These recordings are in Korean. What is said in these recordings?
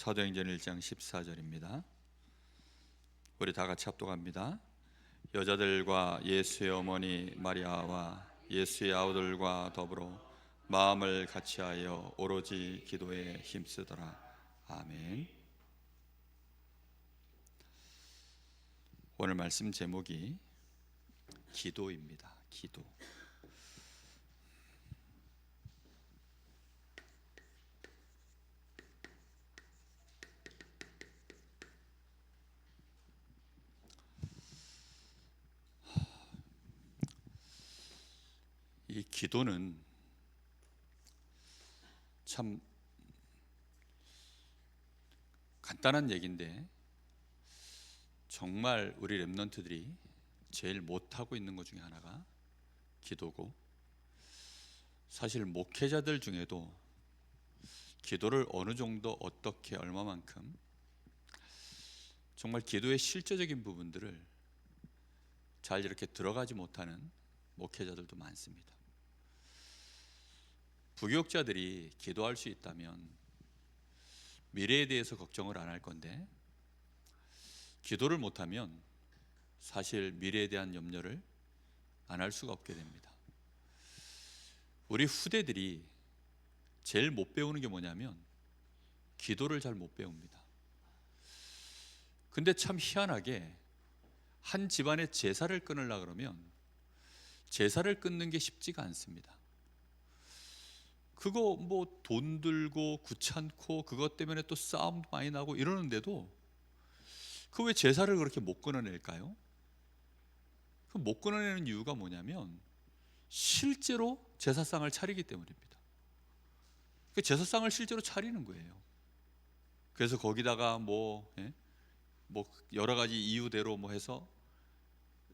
사도행전 1장 14절입니다. 우리 다 같이 합독합니다. 여자들과 예수의 어머니 마리아와 예수의 아우들과 더불어 마음을 같이하여 오로지 기도에 힘쓰더라. 아멘. 오늘 말씀 제목이 기도입니다. 기도. 이 기도는 참 간단한 얘기인데 정말 우리 렘넌트들이 제일 못하고 있는 것 중에 하나가 기도고, 사실 목회자들 중에도 기도를 어느 정도 어떻게 얼마만큼 정말 기도의 실제적인 부분들을 잘 이렇게 들어가지 못하는 목회자들도 많습니다. 부교육자들이 기도할 수 있다면 미래에 대해서 걱정을 안 할 건데, 기도를 못하면 사실 미래에 대한 염려를 안 할 수가 없게 됩니다. 우리 후대들이 제일 못 배우는 게 뭐냐면 기도를 잘 못 배웁니다. 근데 참 희한하게 한 집안의 제사를 끊으려고 그러면 제사를 끊는 게 쉽지가 않습니다. 그거 뭐 돈 들고 귀찮고 그것 때문에 또 싸움도 많이 나고 이러는데도 그 왜 제사를 그렇게 못 끊어낼까요? 그 못 끊어내는 이유가 뭐냐면 실제로 제사상을 차리기 때문입니다. 그 제사상을 실제로 차리는 거예요. 그래서 거기다가 뭐 여러 가지 이유대로 뭐 해서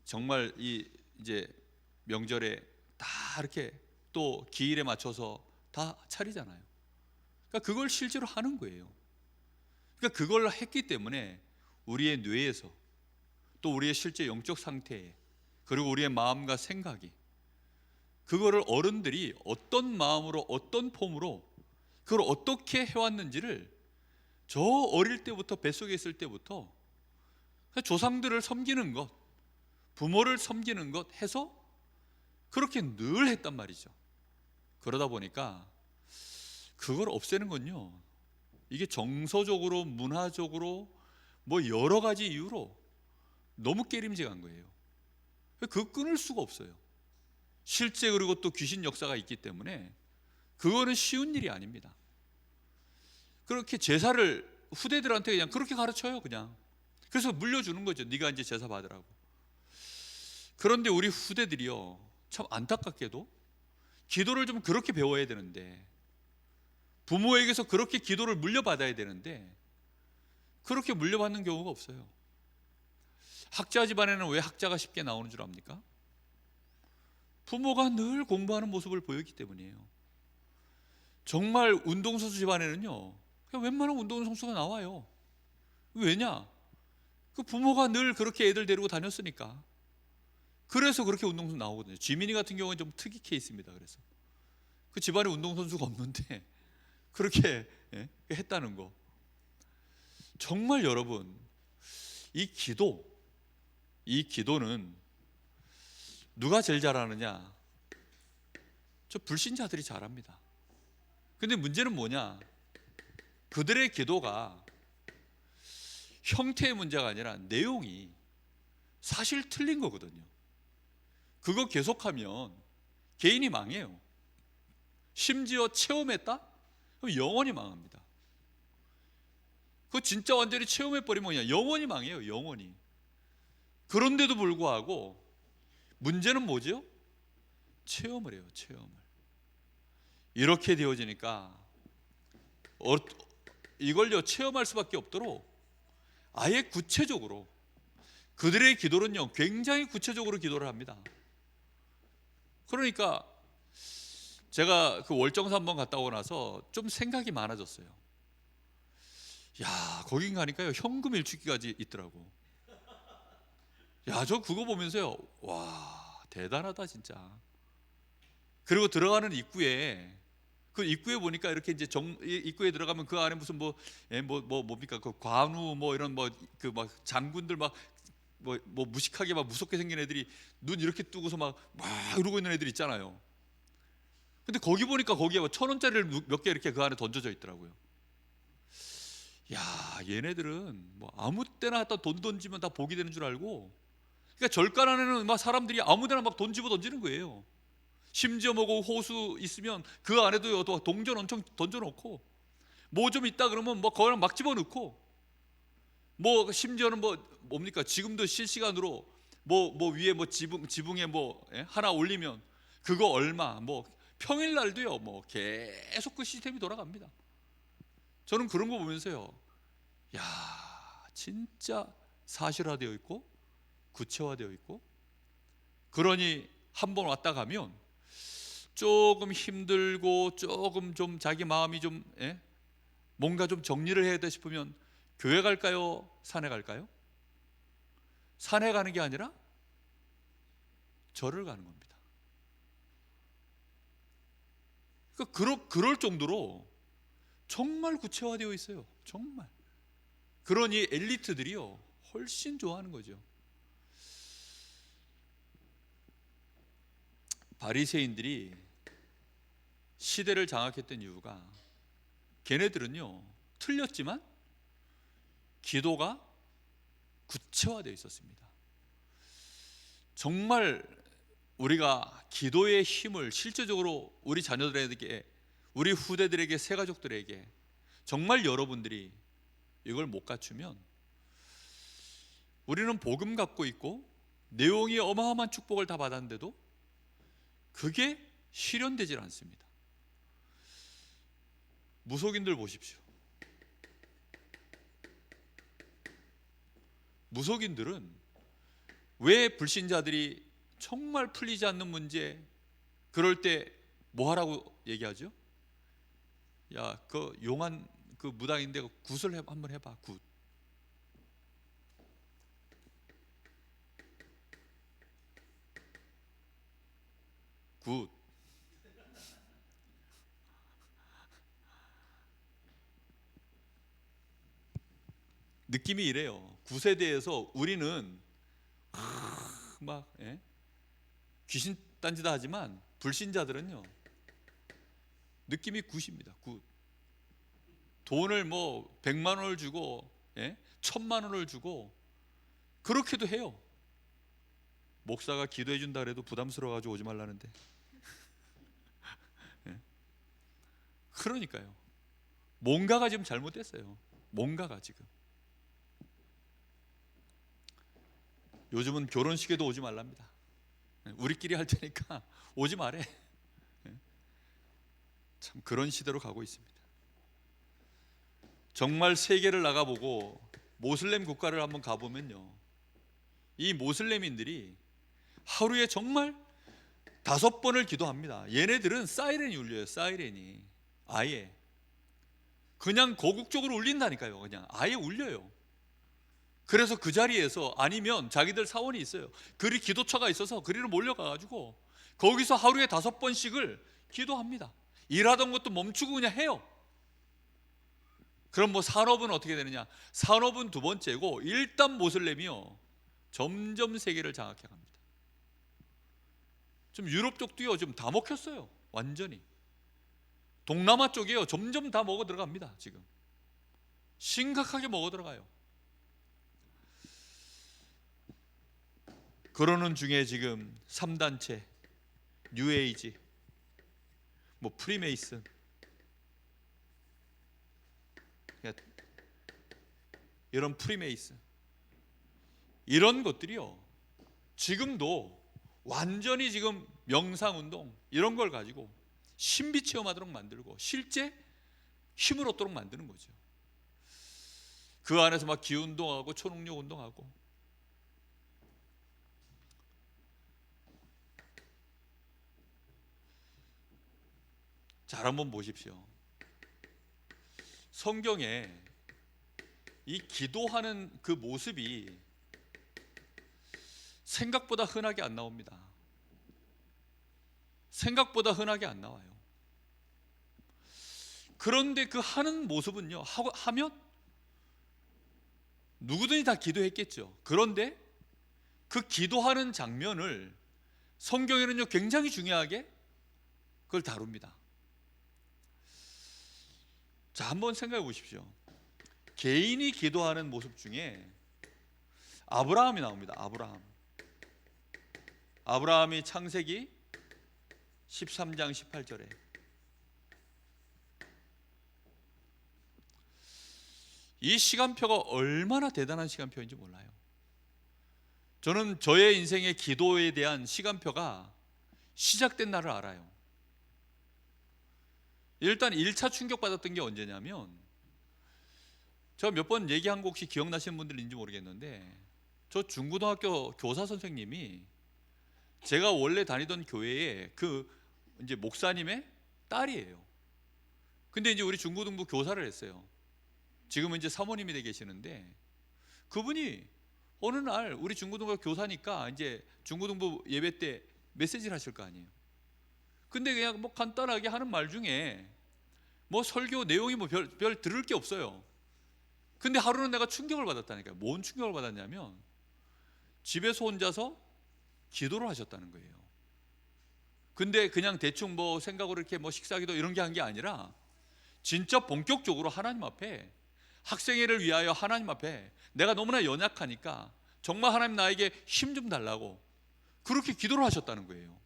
정말 이제 명절에 다 이렇게 또 기일에 맞춰서 다 차리잖아요. 그러니까 그걸 실제로 하는 거예요. 그러니까 그걸 했기 때문에 우리의 뇌에서 또 우리의 실제 영적 상태에 그리고 우리의 마음과 생각이 그거를 어른들이 어떤 마음으로 어떤 폼으로 그걸 어떻게 해왔는지를 저 어릴 때부터 뱃속에 있을 때부터 조상들을 섬기는 것, 부모를 섬기는 것 해서 그렇게 늘 했단 말이죠. 그러다 보니까 그걸 없애는 건요, 이게 정서적으로 문화적으로 뭐 여러 가지 이유로 너무 깨림직한 거예요. 그거 끊을 수가 없어요. 실제 그리고 또 귀신 역사가 있기 때문에 그거는 쉬운 일이 아닙니다. 그렇게 제사를 후대들한테 그냥 그렇게 가르쳐요. 그냥 그래서 물려주는 거죠. 네가 이제 제사 받으라고. 그런데 우리 후대들이요, 참 안타깝게도 기도를 좀 그렇게 배워야 되는데, 부모에게서 그렇게 기도를 물려받아야 되는데 그렇게 물려받는 경우가 없어요. 학자 집안에는 왜 학자가 쉽게 나오는 줄 압니까? 부모가 늘 공부하는 모습을 보였기 때문이에요. 정말 운동선수 집안에는요, 그냥 웬만한 운동선수가 나와요. 왜냐? 그 부모가 늘 그렇게 애들 데리고 다녔으니까. 그래서 그렇게 운동선수 나오거든요. 지민이 같은 경우는 좀 특이 케이스입니다. 그래서 그 집안에 운동선수가 없는데 그렇게 했다는 거. 정말 여러분, 이 기도는 누가 제일 잘하느냐? 저 불신자들이 잘합니다. 근데 문제는 뭐냐? 그들의 기도가 형태의 문제가 아니라 내용이 사실 틀린 거거든요. 그거 계속하면 개인이 망해요. 심지어 체험했다? 그럼 영원히 망합니다. 그거 진짜 완전히 체험해버리면 그냥 영원히 망해요. 영원히. 그런데도 불구하고 문제는 뭐죠? 체험을 해요. 체험을. 이렇게 되어지니까 이걸요, 체험할 수밖에 없도록 아예 구체적으로 그들의 기도는요, 굉장히 구체적으로 기도를 합니다. 그러니까 제가 그 월정사 한번 갔다 오고 나서 좀 생각이 많아졌어요. 야, 거긴 가니까요, 현금 일축기까지 있더라고. 야, 저 그거 보면서요, 와, 대단하다 진짜. 그리고 들어가는 입구에 그 입구에 보니까 이렇게 이제 입구에 들어가면 그 안에 무슨 뭡니까 그 관우 뭐 이런 그 막 장군들 막 무식하게 막 무섭게 생긴 애들이 눈 이렇게 뜨고서 막 이러고 있는 애들 있잖아요. 근데 거기 보니까 거기에 1,000원짜리를 몇 개 이렇게 그 안에 던져져 있더라고요. 야, 얘네들은 뭐 아무 때나 갖다 돈 던지면 다 복이 되는 줄 알고, 그러니까 절간 안에는 막 사람들이 아무데나 막 돈 집어 던지는 거예요. 심지어 뭐고 호수 있으면 그 안에도 동전 엄청 던져놓고, 뭐 좀 있다 그러면 뭐 거기랑 막 집어넣고, 뭐 심지어는 뭡니까 지금도 실시간으로 뭐 위에 뭐 지붕에 하나 올리면 그거 얼마, 뭐 평일날도요 뭐 계속 그 시스템이 돌아갑니다. 저는 그런 거 보면서요, 야, 진짜 사실화되어 있고 구체화되어 있고, 그러니 한번 왔다 가면 조금 힘들고 조금 좀 자기 마음이 좀 뭔가 좀 정리를 해야 돼 싶으면 교회 갈까요? 산에 갈까요? 산에 가는 게 아니라 절을 가는 겁니다. 그러니까 그럴 정도로 정말 구체화되어 있어요. 정말. 그러니 엘리트들이요 훨씬 좋아하는 거죠. 바리새인들이 시대를 장악했던 이유가, 걔네들은요 틀렸지만 기도가 구체화되어 있었습니다. 정말 우리가 기도의 힘을 실제적으로 우리 자녀들에게, 우리 후대들에게, 새가족들에게 정말 여러분들이 이걸 못 갖추면 우리는 복음 갖고 있고 내용이 어마어마한 축복을 다 받았는데도 그게 실현되질 않습니다. 무속인들 보십시오. 무속인들은 왜 불신자들이 정말 풀리지 않는 문제, 그럴 때 뭐 하라고 얘기하죠? 야, 그 용한 그 무당인데 굿을 한번 해봐. 굿. 굿. 느낌이 이래요. 굿에 대해서 우리는 막 귀신 딴지다 하지만 불신자들은요 느낌이 굿입니다. 굿. 돈을 뭐 100만 원을 주고 1,000만 원을 주고 그렇게도 해요. 목사가 기도해 준다 그래도 부담스러워가지고 오지 말라는데. 그러니까요. 뭔가가 지금 잘못됐어요. 뭔가가 지금. 요즘은 결혼식에도 오지 말랍니다. 우리끼리 할 테니까 오지 말해. 참 그런 시대로 가고 있습니다. 정말 세계를 나가보고 모슬렘 국가를 한번 가보면요, 이 모슬렘인들이 하루에 정말 5번을 기도합니다. 얘네들은 사이렌이 울려요. 사이렌이 아예 그냥 거국적으로 울린다니까요. 그냥 아예 울려요. 그래서 그 자리에서, 아니면 자기들 사원이 있어요. 그리 기도처가 있어서 그리로 몰려가가지고 거기서 하루에 5번씩을 기도합니다. 일하던 것도 멈추고 그냥 해요. 그럼 산업은 어떻게 되느냐? 산업은 두 번째고, 일단 모슬렘이요 점점 세계를 장악해 갑니다. 좀 유럽 쪽도요 좀 다 먹혔어요. 완전히. 동남아 쪽이요 점점 다 먹어 들어갑니다. 지금 심각하게 먹어 들어가요. 그러는 중에 지금 3단체, 뉴에이지, 프리메이슨, 이런 프리메이슨, 이런 것들이요 지금도 완전히 지금 명상운동 이런 걸 가지고 신비 체험하도록 만들고 실제 힘을 얻도록 만드는 거죠. 그 안에서 막 기운동하고 초능력 운동하고. 잘 한번 보십시오. 성경에 이 기도하는 그 모습이 생각보다 흔하게 안 나옵니다. 생각보다 흔하게 안 나와요. 그런데 그 하는 모습은요, 하면 누구든지 다 기도했겠죠. 그런데 그 기도하는 장면을 성경에는요 굉장히 중요하게 그걸 다룹니다. 자, 한번 생각해 보십시오. 개인이 기도하는 모습 중에 아브라함이 나옵니다. 아브라함이 창세기 13장 18절에 이 시간표가 얼마나 대단한 시간표인지 몰라요. 저는 저의 인생의 기도에 대한 시간표가 시작된 날을 알아요. 일단 1차 충격받았던 게 언제냐면, 제가 몇 번 얘기한 거 혹시 기억나시는 분들인지 모르겠는데, 저 중고등학교 교사 선생님이 제가 원래 다니던 교회에 그 이제 목사님의 딸이에요. 근데 이제 우리 중고등부 교사를 했어요. 지금은 이제 사모님이 돼 계시는데, 그분이 어느 날 우리 중고등부 교사니까 이제 중고등부 예배 때 메시지를 하실 거 아니에요. 근데 그냥 뭐 간단하게 하는 말 중에 뭐 설교 내용이 뭐 별 들을 게 없어요. 근데 하루는 내가 충격을 받았다니까요. 뭔 충격을 받았냐면, 집에서 혼자서 기도를 하셨다는 거예요. 근데 그냥 대충 뭐 생각으로 이렇게 뭐 식사기도 이런 게 한 게 아니라 진짜 본격적으로 하나님 앞에, 학생회를 위하여 하나님 앞에 내가 너무나 연약하니까 정말 하나님 나에게 힘 좀 달라고 그렇게 기도를 하셨다는 거예요.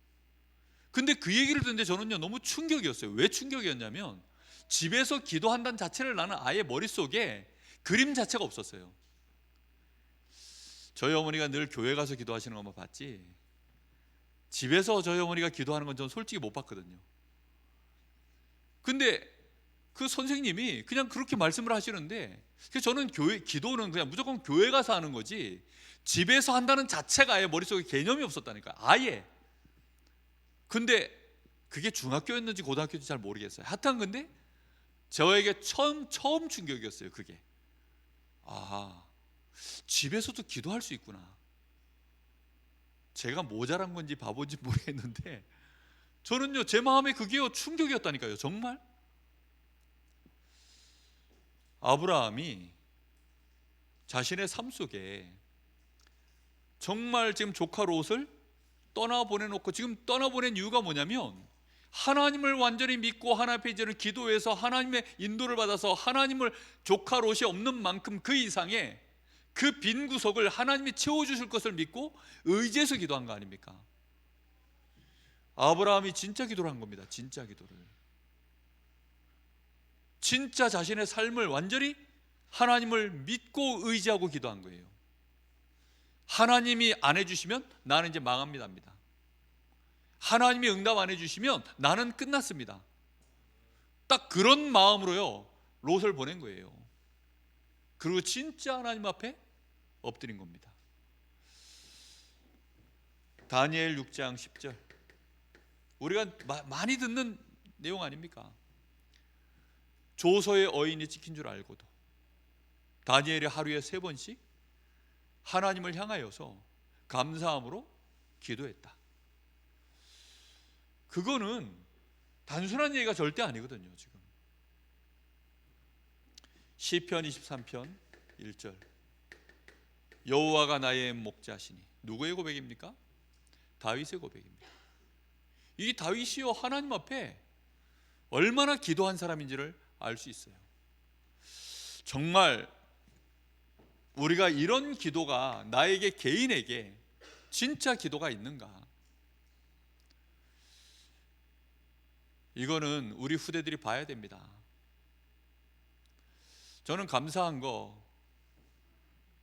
근데 그 얘기를 듣는데 저는요 너무 충격이었어요. 왜 충격이었냐면, 집에서 기도한다는 자체를 나는 아예 머릿속에 그림 자체가 없었어요. 저희 어머니가 늘 교회 가서 기도하시는 것만 봤지, 집에서 저희 어머니가 기도하는 건 저는 솔직히 못 봤거든요. 근데 그 선생님이 그냥 그렇게 말씀을 하시는데, 저는 기도는 그냥 무조건 교회 가서 하는 거지 집에서 한다는 자체가 아예 머릿속에 개념이 없었다니까요. 아예. 근데 그게 중학교였는지 고등학교인지 잘 모르겠어요. 하여튼 근데 저에게 처음 충격이었어요. 그게 집에서도 기도할 수 있구나. 제가 모자란 건지 바본지 모르겠는데 저는요 제 마음에 그게요 충격이었다니까요. 정말 아브라함이 자신의 삶 속에 정말 지금 조카 롯을 떠나보내놓고, 지금 떠나보낸 이유가 뭐냐면, 하나님을 완전히 믿고 하나님 앞에 이제는 기도해서 하나님의 인도를 받아서 하나님을, 조카 롯이 없는 만큼 그 이상의 그 빈 구석을 하나님이 채워주실 것을 믿고 의지해서 기도한 거 아닙니까? 아브라함이 진짜 기도를 한 겁니다. 진짜 기도를. 진짜 자신의 삶을 완전히 하나님을 믿고 의지하고 기도한 거예요. 하나님이 안 해주시면 나는 이제 망합니다. 하나님이 응답 안 해주시면 나는 끝났습니다. 딱 그런 마음으로요 롯을 보낸 거예요. 그리고 진짜 하나님 앞에 엎드린 겁니다. 다니엘 6장 10절, 우리가 많이 듣는 내용 아닙니까? 조서의 어인이 찍힌 줄 알고도 다니엘이 하루에 3번씩 하나님을 향하여서 감사함으로 기도했다. 그거는 단순한 얘기가 절대 아니거든요. 지금 시편 23편 1절, 여호와가 나의 목자시니. 누구의 고백입니까? 다윗의 고백입니다. 이 다윗이요 하나님 앞에 얼마나 기도한 사람인지를 알 수 있어요. 정말 우리가 이런 기도가 나에게, 개인에게 진짜 기도가 있는가? 이거는 우리 후대들이 봐야 됩니다. 저는 감사한 거,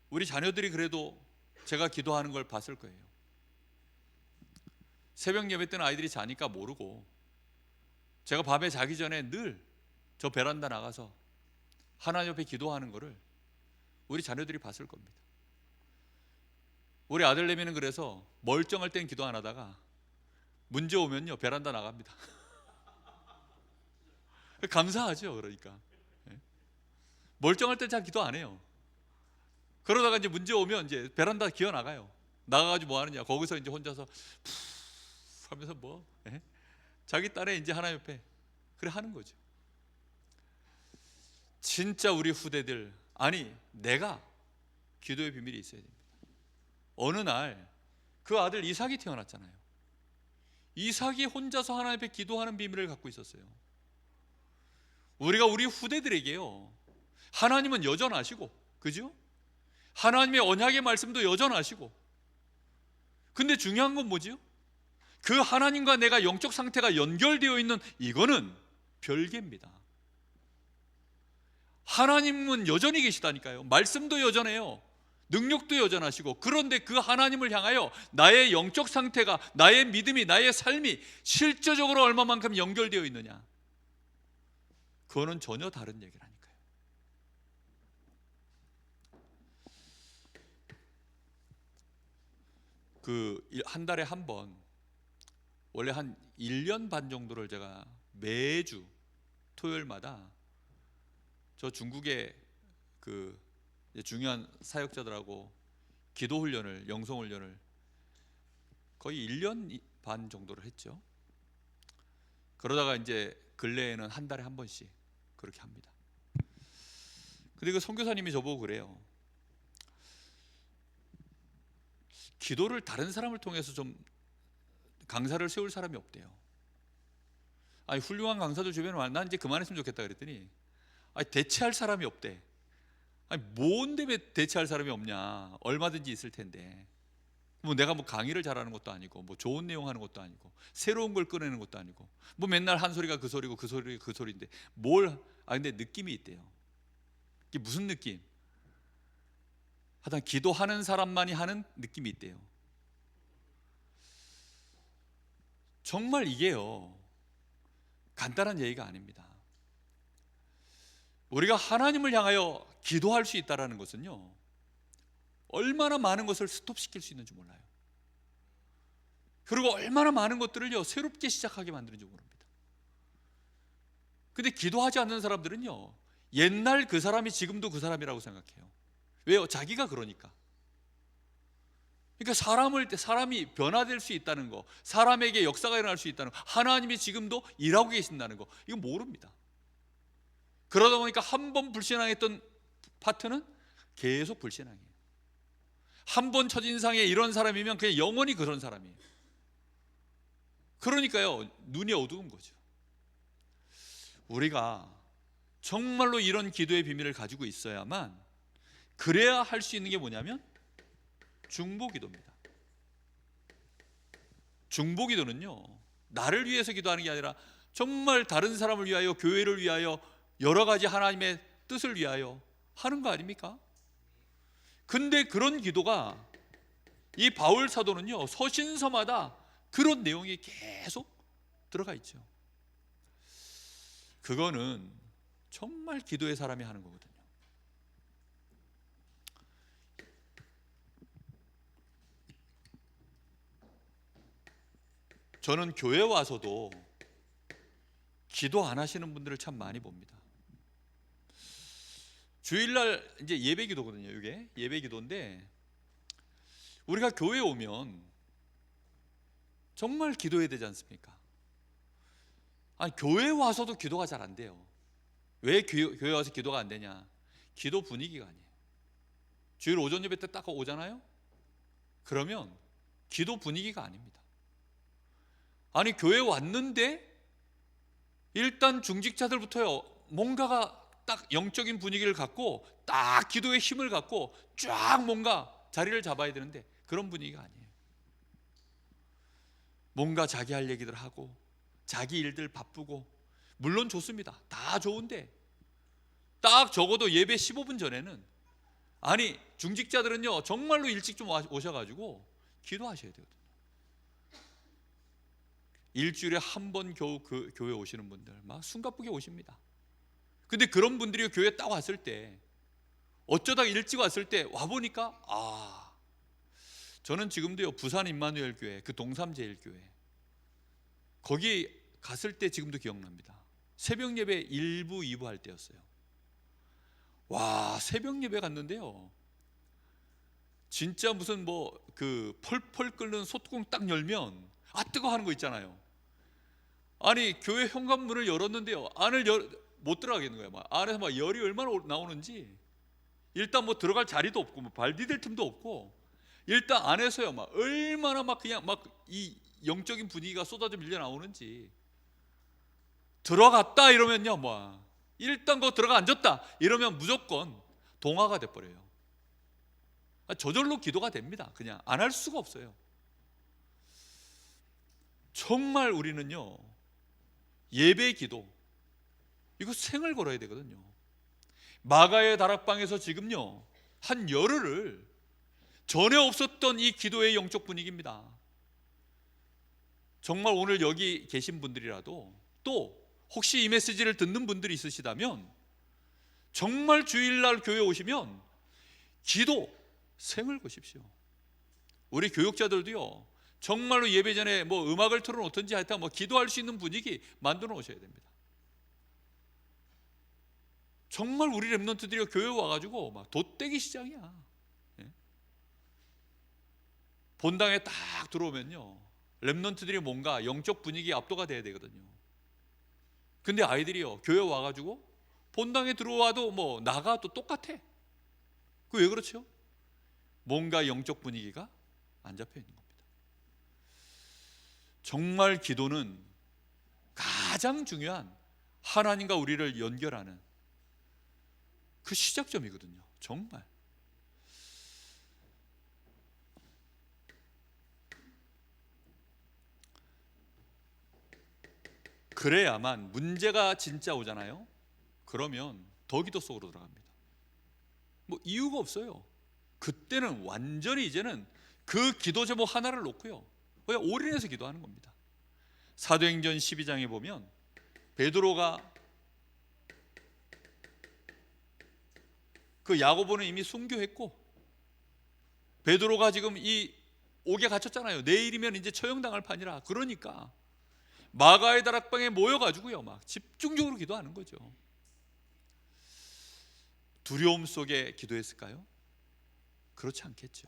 우리 자녀들이 그래도 제가 기도하는 걸 봤을 거예요. 새벽 예배 때는 아이들이 자니까 모르고 제가 밤에 자기 전에 늘 저 베란다 나가서 하나님 옆에 기도하는 거를 우리 자녀들이 봤을 겁니다. 우리 아들내미는 그래서 멀쩡할 땐 기도 안 하다가 문제 오면요 베란다 나갑니다. 감사하죠. 그러니까 멀쩡할 땐 잘 기도 안 해요. 그러다가 이제 문제 오면 이제 베란다 기어 나가요. 나가가지고 뭐 하느냐, 거기서 이제 혼자서 푸 하면서 자기 딸의 이제 하나님 옆에 그래 하는 거죠. 진짜 우리 후대들, 아니 내가 기도의 비밀이 있어야 됩니다. 어느 날 그 아들 이삭이 태어났잖아요. 이삭이 혼자서 하나님 앞에 기도하는 비밀을 갖고 있었어요. 우리가 우리 후대들에게요, 하나님은 여전하시고, 그죠? 하나님의 언약의 말씀도 여전하시고, 근데 중요한 건 뭐지요? 그 하나님과 내가 영적 상태가 연결되어 있는 이거는 별개입니다. 하나님은 여전히 계시다니까요. 말씀도 여전해요. 능력도 여전하시고, 그런데 그 하나님을 향하여 나의 영적 상태가, 나의 믿음이, 나의 삶이 실제적으로 얼마만큼 연결되어 있느냐, 그거는 전혀 다른 얘기라니까요. 한 달에 한 번, 원래 한 1년 반 정도를 제가 매주 토요일마다 저 중국의 중요한 사역자들하고 기도 훈련을, 영성 훈련을 거의 1년 반 정도를 했죠. 그러다가 이제 근래에는 한 달에 한 번씩 그렇게 합니다. 근데 그 선교사님이 저보고 그래요. 기도를 다른 사람을 통해서 좀 강사를 세울 사람이 없대요. 아니 훌륭한 강사들 주변에 와, 난 이제 그만했으면 좋겠다 그랬더니, 아니 대체할 사람이 없대. 아니 뭔데 왜 대체할 사람이 없냐, 얼마든지 있을 텐데. 뭐 내가 뭐 강의를 잘하는 것도 아니고, 뭐 좋은 내용 하는 것도 아니고, 새로운 걸 꺼내는 것도 아니고, 뭐 맨날 한 소리가 그 소리고 그 소리가 그 소리인데 근데 느낌이 있대요. 이게 무슨 느낌? 하여튼 기도하는 사람만이 하는 느낌이 있대요. 정말 이게요, 간단한 얘기가 아닙니다. 우리가 하나님을 향하여 기도할 수 있다는 것은요, 얼마나 많은 것을 스톱시킬 수 있는지 몰라요. 그리고 얼마나 많은 것들을요 새롭게 시작하게 만드는지 모릅니다. 근데 기도하지 않는 사람들은요, 옛날 그 사람이 지금도 그 사람이라고 생각해요. 왜요? 자기가 그러니까. 그러니까 사람이 변화될 수 있다는 거, 사람에게 역사가 일어날 수 있다는 거, 하나님이 지금도 일하고 계신다는 거, 이거 모릅니다. 그러다 보니까 한 번 불신앙했던 파트는 계속 불신앙이에요. 한 번 첫인상에 이런 사람이면 그냥 영원히 그런 사람이에요. 그러니까요, 눈이 어두운 거죠. 우리가 정말로 이런 기도의 비밀을 가지고 있어야만, 그래야 할 수 있는 게 뭐냐면 중보기도입니다. 중보기도는요, 나를 위해서 기도하는 게 아니라 정말 다른 사람을 위하여, 교회를 위하여, 여러 가지 하나님의 뜻을 위하여 하는 거 아닙니까? 근데 그런 기도가, 이 바울 사도는요 서신서마다 그런 내용이 계속 들어가 있죠. 그거는 정말 기도의 사람이 하는 거거든요. 저는 교회 와서도 기도 안 하시는 분들을 참 많이 봅니다. 주일날 이제 예배 기도거든요. 이게 예배 기도인데, 우리가 교회에 오면 정말 기도해야 되지 않습니까? 아니 교회에 와서도 기도가 잘 안 돼요. 왜 교회 와서 기도가 안 되냐? 기도 분위기가 아니에요. 주일 오전 예배 때 딱 오잖아요? 그러면 기도 분위기가 아닙니다. 아니 교회 왔는데 일단 중직자들부터요, 뭔가가 딱 영적인 분위기를 갖고 딱 기도의 힘을 갖고 쫙 뭔가 자리를 잡아야 되는데 그런 분위기가 아니에요. 뭔가 자기 할 얘기들 하고, 자기 일들 바쁘고, 물론 좋습니다. 다 좋은데 딱 적어도 예배 15분 전에는, 아니 중직자들은요 정말로 일찍 좀 오셔가지고 기도하셔야 되거든요. 일주일에 한 번 겨우 그 교회 오시는 분들 막 숨가쁘게 오십니다. 근데 그런 분들이 교회 딱 왔을 때, 어쩌다 일찍 왔을 때 와보니까, 저는 지금도요 부산 임마누엘 교회, 그 동삼제일교회 거기 갔을 때 지금도 기억납니다. 새벽 예배 1부 2부 할 때였어요. 와, 새벽 예배 갔는데요, 진짜 무슨 뭐 그 펄펄 끓는 소뚜껑 딱 열면 뜨거 하는 거 있잖아요. 아니 교회 현관문을 열었는데요, 못 들어가겠는 거야. 막 안에서 막 열이 얼마나 나오는지. 일단 뭐 들어갈 자리도 없고 뭐 발 디딜 틈도 없고, 일단 안에서요 막 얼마나 막 그냥 막 이 영적인 분위기가 쏟아져 밀려 나오는지. 들어갔다 이러면요, 뭐 일단 거 들어가 앉았다 이러면 무조건 동화가 돼 버려요. 저절로 기도가 됩니다. 그냥 안 할 수가 없어요. 정말 우리는요, 예배 기도 이거 생을 걸어야 되거든요. 마가의 다락방에서 지금요 한 열흘을 전에 없었던 이 기도의 영적 분위기입니다. 정말 오늘 여기 계신 분들이라도, 또 혹시 이 메시지를 듣는 분들이 있으시다면, 정말 주일날 교회 오시면 기도 생을 거십시오. 우리 교육자들도요 정말로 예배 전에 뭐 음악을 틀어놓든지 하여튼 뭐 기도할 수 있는 분위기 만들어 놓으셔야 됩니다. 정말 우리 랩런트들이 교회 와가지고 막 돛대기 시장이야. 예? 본당에 딱 들어오면요 랩런트들이 뭔가 영적 분위기에 압도가 돼야 되거든요. 근데 아이들이요 교회 와가지고 본당에 들어와도 뭐 나가도 똑같아. 그 왜 그렇죠? 뭔가 영적 분위기가 안 잡혀 있는 겁니다. 정말 기도는 가장 중요한 하나님과 우리를 연결하는 그 시작점이거든요. 정말. 그래야만 문제가 진짜 오잖아요. 그러면 더 기도 속으로 들어갑니다. 뭐 이유가 없어요. 그때는 완전히 이제는 그 기도 제목 하나를 놓고요 그냥 올인해서 기도하는 겁니다. 사도행전 12장에 보면 베드로가, 그 야고보는 이미 순교했고 베드로가 지금 이 옥에 갇혔잖아요. 내일이면 이제 처형당할 판이라. 그러니까 마가의 다락방에 모여가지고요 막 집중적으로 기도하는 거죠. 두려움 속에 기도했을까요? 그렇지 않겠죠.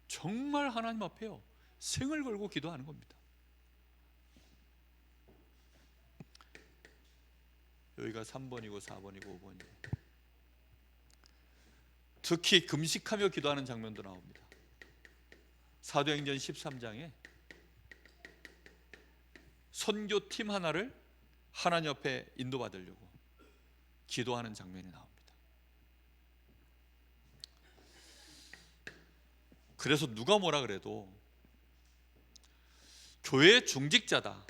정말 하나님 앞에요 생을 걸고 기도하는 겁니다. 여기가 3번이고 4번이고 5번이고, 특히 금식하며 기도하는 장면도 나옵니다. 사도행전 13장에 선교팀 하나를 하나님 앞에 인도받으려고 기도하는 장면이 나옵니다. 그래서 누가 뭐라 그래도 교회 중직자다.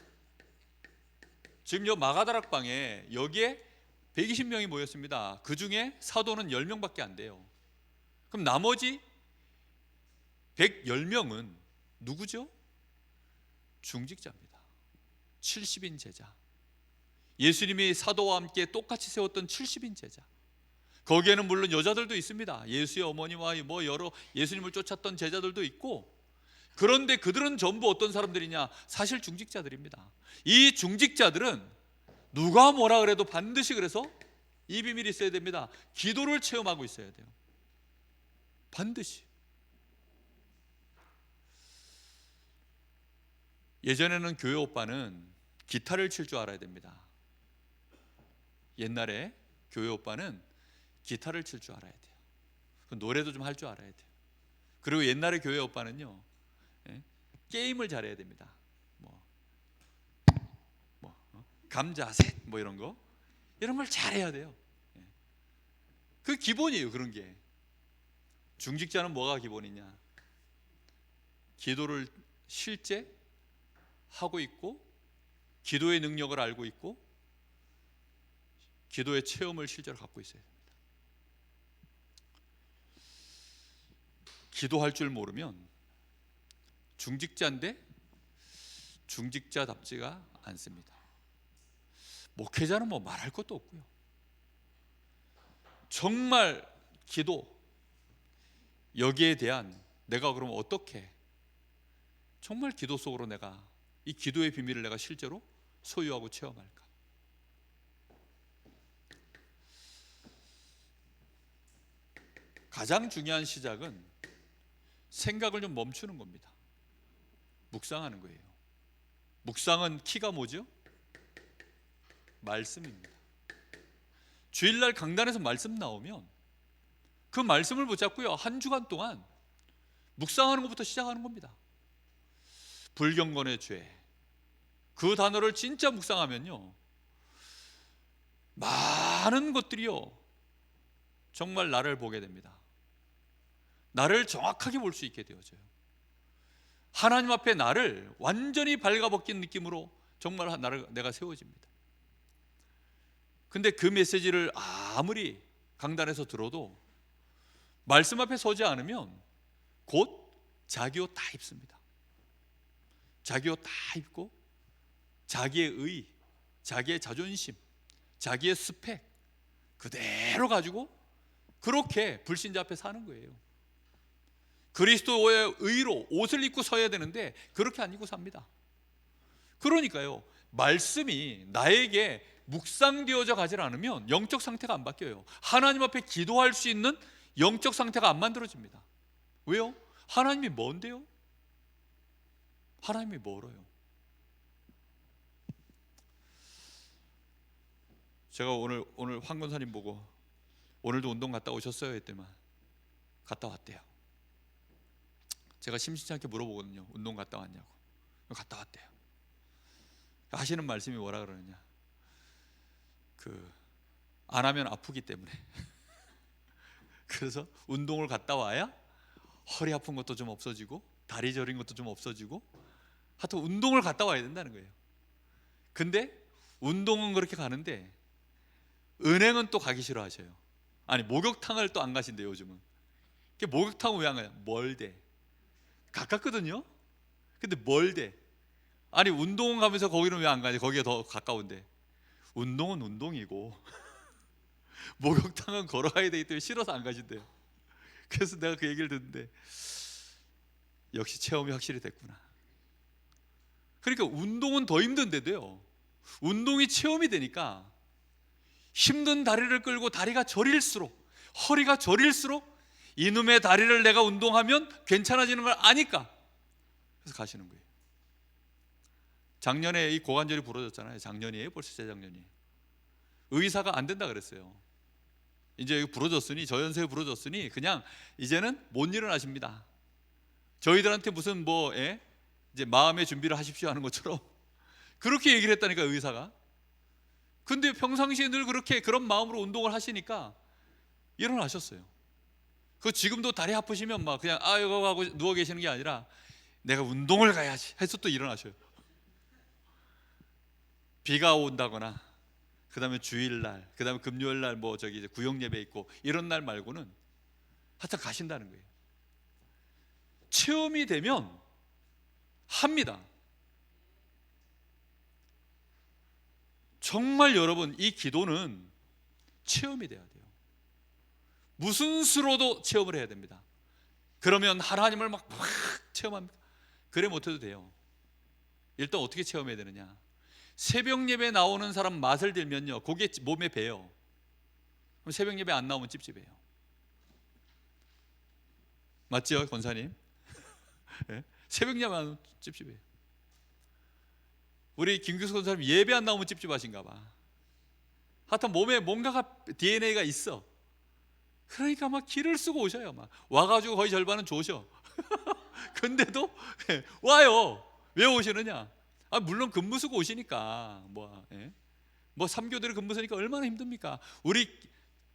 지금 요 마가다락방에 여기에 120명이 모였습니다. 그 중에 사도는 10명밖에 안 돼요. 그럼 나머지 110명은 누구죠? 중직자입니다. 70인 제자. 예수님이 사도와 함께 똑같이 세웠던 70인 제자. 거기에는 물론 여자들도 있습니다. 예수의 어머니와 뭐 여러 예수님을 쫓았던 제자들도 있고, 그런데 그들은 전부 어떤 사람들이냐? 사실 중직자들입니다. 이 중직자들은 누가 뭐라 그래도 반드시, 그래서 이 비밀이 있어야 됩니다. 기도를 체험하고 있어야 돼요. 반드시. 예전에는 교회 오빠는 기타를 칠 줄 알아야 됩니다. 옛날에 교회 오빠는 기타를 칠 줄 알아야 돼요. 노래도 좀 할 줄 알아야 돼요. 그리고 옛날에 교회 오빠는요 게임을 잘해야 됩니다. 감자셋 뭐 이런 거, 이런 걸 잘해야 돼요. 그 기본이에요. 그런 게. 중직자는 뭐가 기본이냐? 기도를 실제 하고 있고, 기도의 능력을 알고 있고, 기도의 체험을 실제로 갖고 있어야 됩니다. 기도할 줄 모르면 중직자인데 중직자답지가 않습니다. 목회자는 뭐 말할 것도 없고요. 정말 기도, 여기에 대한 내가 그럼 어떻게 정말 기도 속으로 내가 이 기도의 비밀을 내가 실제로 소유하고 체험할까? 가장 중요한 시작은 생각을 좀 멈추는 겁니다. 묵상하는 거예요. 묵상은 키가 뭐죠? 말씀입니다. 주일날 강단에서 말씀 나오면 그 말씀을 붙잡고요, 한 주간 동안 묵상하는 것부터 시작하는 겁니다. 불경건의 죄, 그 단어를 진짜 묵상하면요, 많은 것들이요 정말 나를 보게 됩니다. 나를 정확하게 볼 수 있게 되어져요. 하나님 앞에 나를 완전히 발가벗긴 느낌으로 정말 내가 세워집니다. 근데 그 메시지를 아무리 강단에서 들어도 말씀 앞에 서지 않으면 곧 자기 옷 다 입습니다. 자기 옷 다 입고 자기의 의, 자기의 자존심, 자기의 스펙 그대로 가지고 그렇게 불신자 앞에 사는 거예요. 그리스도의 의로 옷을 입고 서야 되는데 그렇게 안 입고 삽니다. 그러니까요, 말씀이 나에게 묵상되어져 가지 않으면 영적 상태가 안 바뀌어요. 하나님 앞에 기도할 수 있는 영적 상태가 안 만들어집니다. 왜요? 하나님이 먼데요? 하나님이 멀어요. 제가 오늘 황 권사님 보고 오늘도 운동 갔다 오셨어요 했더니만 갔다 왔대요. 제가 심심치 않게 물어보거든요. 운동 갔다 왔냐고. 갔다 왔대요. 하시는 말씀이 뭐라 그러느냐, 안 하면 아프기 때문에 그래서 운동을 갔다 와야 허리 아픈 것도 좀 없어지고 다리 저린 것도 좀 없어지고 하여튼 운동을 갔다 와야 된다는 거예요. 근데 운동은 그렇게 가는데 은행은 또 가기 싫어하셔요. 아니, 목욕탕을 또 안 가신대요 요즘은. 목욕탕은 왜 안 가요? 멀대. 가깝거든요. 근데 멀대. 아니, 운동은 가면서 거기는 왜 안 가냐? 거기가 더 가까운데. 운동은 운동이고 목욕탕은 걸어가야 되기 때문에 싫어서 안 가신대요. 그래서 내가 그 얘기를 듣는데 역시 체험이 확실히 됐구나. 그러니까 운동은 더 힘든데도요, 운동이 체험이 되니까 힘든 다리를 끌고 다리가 저릴수록, 허리가 저릴수록 이놈의 다리를 내가 운동하면 괜찮아지는 걸 아니까 그래서 가시는 거예요. 작년에 이 고관절이 부러졌잖아요. 작년이에요? 벌써 재작년이에요. 의사가 안 된다 그랬어요. 이제 여기 부러졌으니, 저 연세에 부러졌으니 그냥 이제는 못 일어나십니다. 저희들한테 무슨 이제 마음의 준비를 하십시오 하는 것처럼 그렇게 얘기를 했다니까, 의사가. 근데 평상시에 늘 그런 마음으로 운동을 하시니까 일어나셨어요. 지금도 다리 아프시면 막 그냥 이거 하고 누워 계시는 게 아니라 내가 운동을 가야지 해서 또 일어나셔요. 비가 온다거나, 그 다음에 주일날, 그 다음에 금요일날 이제 구역 예배 있고 이런 날 말고는 하여튼 가신다는 거예요. 체험이 되면 합니다. 정말 여러분, 이 기도는 체험이 돼야 돼요. 무슨 수로도 체험을 해야 됩니다. 그러면 하나님을 막 체험합니다. 그래 못해도 돼요. 일단 어떻게 체험해야 되느냐, 새벽 예배 나오는 사람 맛을 들면요, 그게 몸에 배요. 그럼 새벽 예배 안 나오면 찝찝해요. 맞죠, 권사님? 네? 새벽 예배 안 나오면 찝찝해요. 우리 김규수 권사님 예배 안 나오면 찝찝하신가 봐. 하여튼 몸에 뭔가가 DNA가 있어. 그러니까 막 기를 쓰고 오셔요. 막 와가지고 거의 절반은 조셔. 근데도 와요. 왜 오시느냐? 물론 근무 쓰고 오시니까 뭐 3교대를 근무 쓰니까 얼마나 힘듭니까? 우리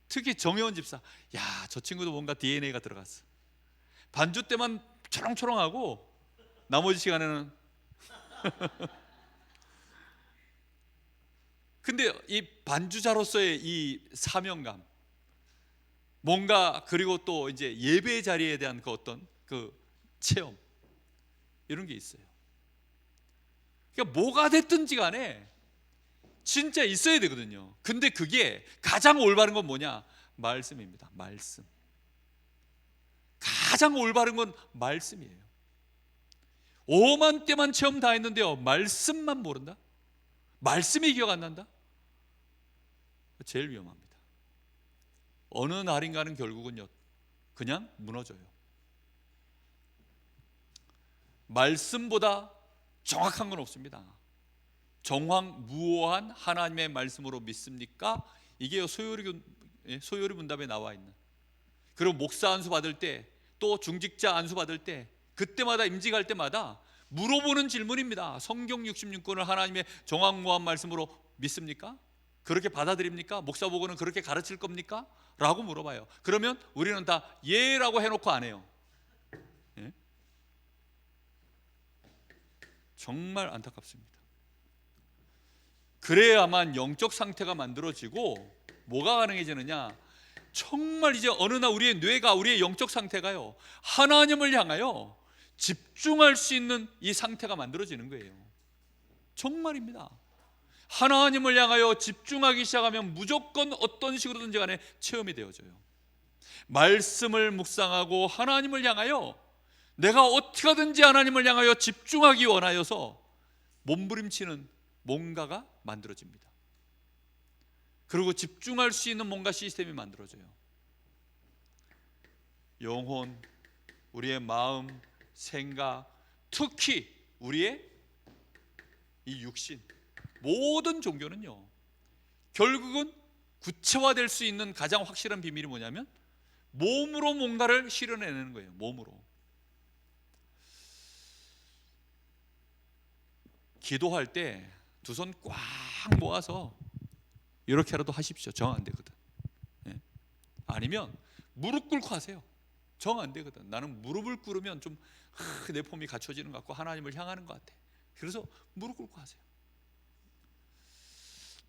특히 정혜원 집사, 야, 저 친구도 뭔가 DNA가 들어갔어. 반주 때만 초롱초롱하고 나머지 시간에는 근데 이 반주자로서의 이 사명감, 뭔가, 그리고 또 이제 예배 자리에 대한 어떤 체험, 이런 게 있어요. 그러니까 뭐가 됐든지 간에 진짜 있어야 되거든요. 근데 그게 가장 올바른 건 뭐냐? 말씀입니다. 말씀. 가장 올바른 건 말씀이에요. 오만 때만 체험 다 했는데요, 말씀만 모른다? 말씀이 기억 안 난다? 제일 위험합니다. 어느 날인가는 결국은요, 그냥 무너져요. 말씀보다 정확한 건 없습니다. 정확무오한 하나님의 말씀으로 믿습니까? 이게요 소요리 문답에 나와 있는. 그리고 목사 안수 받을 때, 또 중직자 안수 받을 때, 그때마다 임직할 때마다 물어보는 질문입니다. 성경 66권을 하나님의 정확무한 말씀으로 믿습니까? 그렇게 받아들입니까? 목사 보고는 그렇게 가르칠 겁니까? 라고 물어봐요. 그러면 우리는 다 예라고 해놓고 안 해요. 예? 정말 안타깝습니다. 그래야만 영적 상태가 만들어지고 뭐가 가능해지느냐, 정말 이제 어느 날 우리의 뇌가, 우리의 영적 상태가요, 하나님을 향하여 집중할 수 있는 이 상태가 만들어지는 거예요. 정말입니다. 하나님을 향하여 집중하기 시작하면 무조건 어떤 식으로든지 간에 체험이 되어져요. 말씀을 묵상하고 하나님을 향하여 내가 어떻게 하든지 하나님을 향하여 집중하기 원하여서 몸부림치는 뭔가가 만들어집니다. 그리고 집중할 수 있는 뭔가 시스템이 만들어져요. 영혼, 우리의 마음, 생각, 특히 우리의 이 육신, 모든 종교는요, 결국은 구체화될 수 있는 가장 확실한 비밀이 뭐냐면 몸으로 뭔가를 실현해내는 거예요. 몸으로. 기도할 때 두 손 꽉 모아서 이렇게라도 하십시오. 정 안 되거든. 예? 아니면 무릎 꿇고 하세요. 정 안 되거든. 나는 무릎을 꿇으면 좀 내 폼이 갖춰지는 것 같고 하나님을 향하는 것 같아. 그래서 무릎 꿇고 하세요.